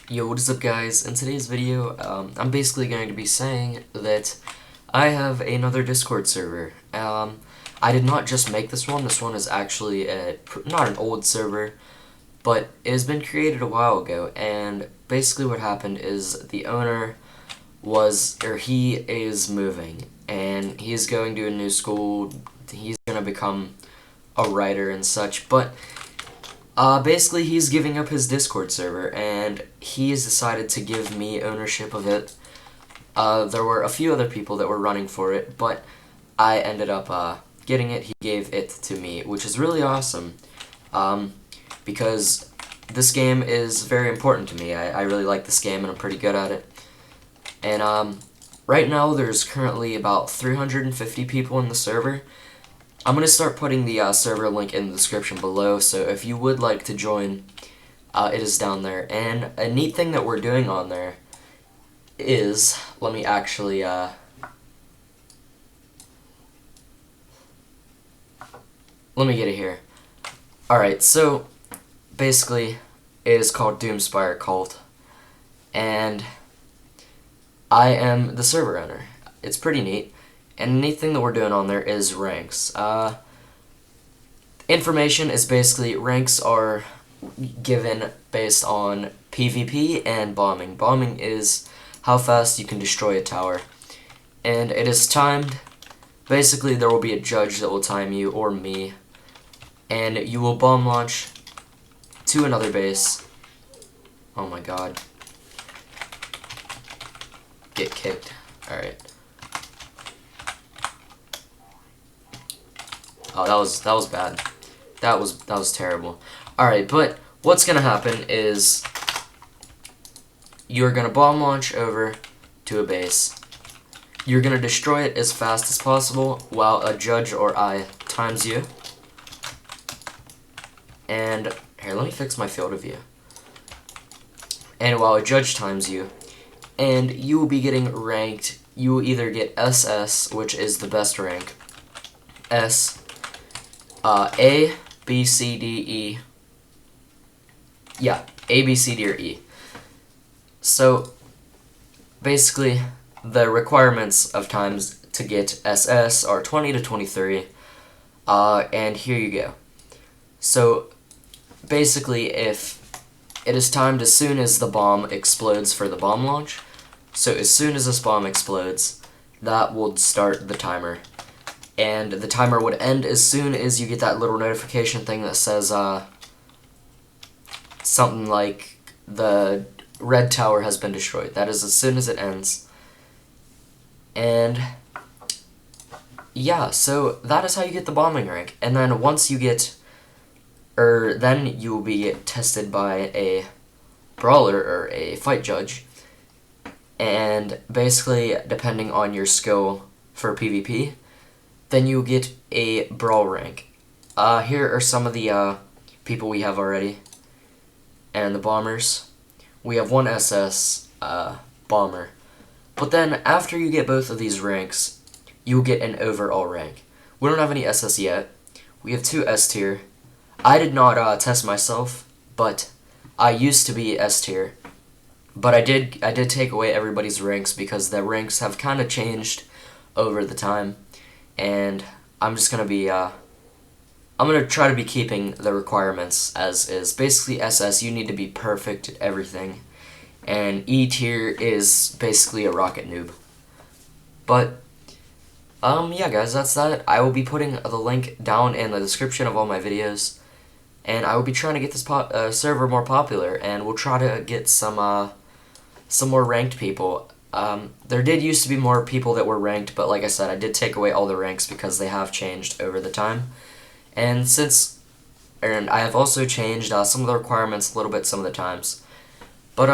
Yo, what is up guys? In today's video, I'm basically going to be saying that I have another Discord server. I did not just make this one is actually not an old server, but it has been created a while ago, and basically what happened is the owner he is moving, and he's going to a new school, he's going to become a writer and such, but basically, he's giving up his Discord server, and he has decided to give me ownership of it. There were a few other people that were running for it, but I ended up getting it. He gave it to me, which is really awesome, because this game is very important to me. I really like this game, and I'm pretty good at it. And right now, there's currently about 350 people in the server. I'm going to start putting the server link in the description below, so if you would like to join, it is down there. And a neat thing that we're doing on there is, let me actually, let me get it here. Alright, so, basically, it is called Doomspire Cult, and I am the server owner. It's pretty neat. And the neat thing that we're doing on there is ranks. Information is basically, ranks are given based on PvP and bombing. Bombing is how fast you can destroy a tower. And it is timed. Basically, there will be a judge that will time you, or me. And you will bomb launch to another base. Oh my god. Get kicked. Alright. Oh, that was bad. That was terrible. Alright, but what's gonna happen is you're gonna bomb launch over to a base. You're gonna destroy it as fast as possible while a judge or I times you. And here, let me fix my field of view. And while a judge times you, and you will be getting ranked, you will either get SS, which is the best rank, S, A, B, C, D, E. Yeah, A, B, C, D, or E. So, basically, the requirements of times to get SS are 20 to 23. And here you go. So, basically, if it is timed as soon as the bomb explodes for the bomb launch, so as soon as this bomb explodes, that will start the timer. And the timer would end as soon as you get that little notification thing that says something like the red tower has been destroyed. That is as soon as it ends. And yeah, so that is how you get the bombing rank. And then once you get, then you will be tested by a brawler or a fight judge. And basically, depending on your skill for PvP, then you get a brawl rank. Here are some of the people we have already. And the bombers. We have one SS bomber. But then after you get both of these ranks, you'll get an overall rank. We don't have any SS yet. We have 2 S tier. I did not test myself, but I used to be S tier. But I did take away everybody's ranks because the ranks have kind of changed over the time. And I'm just going to be, I'm going to try to be keeping the requirements as is. Basically, SS, you need to be perfect at everything. And E tier is basically a rocket noob. But, yeah guys, that's that. I will be putting the link down in the description of all my videos. And I will be trying to get this server more popular, and we'll try to get some more ranked people. There did used to be more people that were ranked, but like I said, I did take away all the ranks because they have changed over the time. And I have also changed some of the requirements a little bit some of the times. But,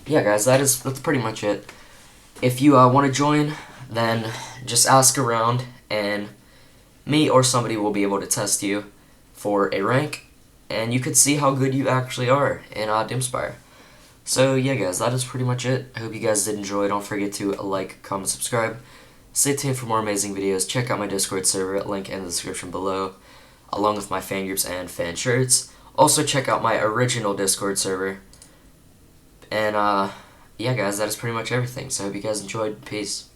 yeah guys, that's pretty much it. If you want to join, then just ask around, and me or somebody will be able to test you for a rank, and you could see how good you actually are in Doomspire. So yeah guys, that is pretty much it. I hope you guys did enjoy. Don't forget to like, comment, subscribe. Stay tuned for more amazing videos. Check out my Discord server, link in the description below, along with my fan groups and fan shirts. Also check out my original Discord server, And yeah, guys, that is pretty much everything. So I hope you guys enjoyed. Peace.